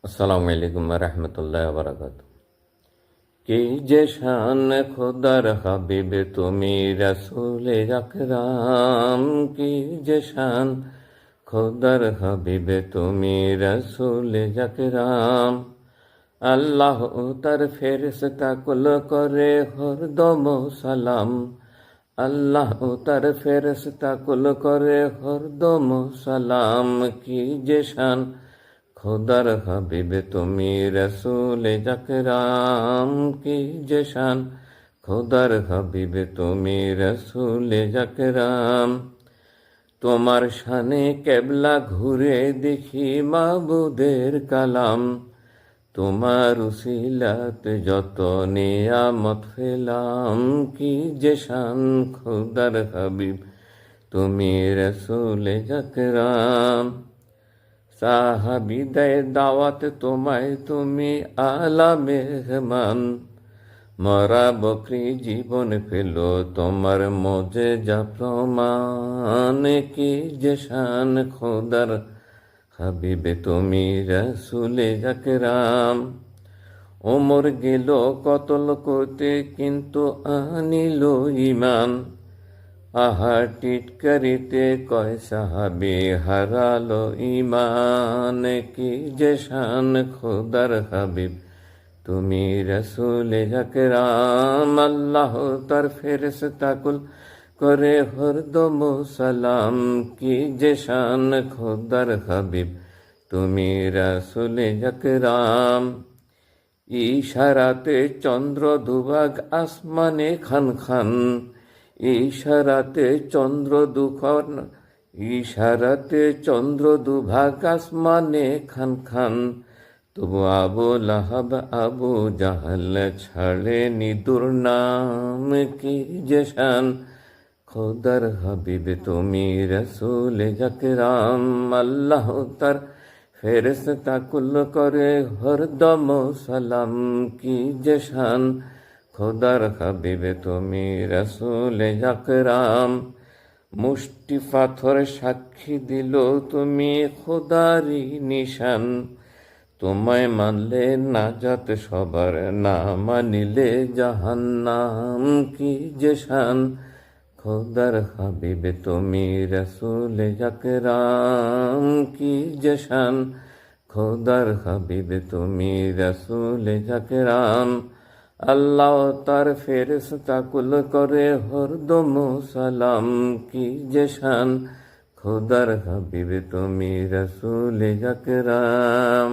আসসালামু আলাইকুম রহমতুল্লাহ বরকাত। কি যে শান খোদার হাবিব তুমি রসুলে আকরাম, কি যে শান খোদার হাবিব তুমি রসুলে আকরাম। আল্লাহ তার ফেরেশতা কুল করে হরদম সালাম, আল্লাহ তার ফেরেশতা কুল করে হরদম সালাম। কি যে শান খোদার হাবিব তুমি রসুলে আকরাম, কি যে শান খোদার হাবিব তুমি রসুলে আকরাম। তোমার শানে কেবলা ঘুরে দেখি মাবুদের কালাম, তোমার উসিলাত যত নিয়ামত ফেলাম। কি যে শান খোদার হাবিব তুমি রসুলে আকরাম। সাহাবিদের দাওয়াত তোমায় তুমি আলা মেহমান, মরা বকরি জীবন পেল তোমার মোজেজা প্রমাণ। কি যে শান খোদার হাবিবে তুমি রসুলে আকরাম। ওমর গেল কতল করতে কিন্তু আনিল ঈমান, আহা টিটকারিতে কয় সাহাবী হারালো ঈমান। কি যে শান খোদার হাবিব তুমি রসুলে আকরাম। আল্লাহ তার ফেরেশতা কুল করে হরদম সালাম। কি যে শান খোদার হাবিব তুমি রসুলে আকরাম। ইশারাতে চন্দ্র দুভাগ আসমানে খান খান, ইশারাতে চন্দ্র দুখন, ইশারাতে চন্দ্র দুভাগ আসমানে খান খান। তবু আবু লাহাব আবু জাহাল ছাড়েনি দুর্নাম। কি যে শান খোদার হাবিব তুমি রসুলে আকরাম। আল্লাহ তার ফেরেশতা কুল করে হরদম সালাম। কি যে শান খোদার হাবিব তুমি রসুলে আকরাম। মুষ্টি পাথর সাক্ষী দিল তুমি খোদারি নিশান, তোমায় মানলে নাজাত সবার, না মানিলে জাহান্নাম। কি যে শান খোদার হাবিব তুমি রসুলে আকরাম। কি যে শান খোদার হাবিব তুমি রসুলে আকরাম। আল্লাহ তার ফেরেশতা কুল করে হরদম সালাম। কি যে শান খোদার হাবিব তুমি রসুলে আকরাম।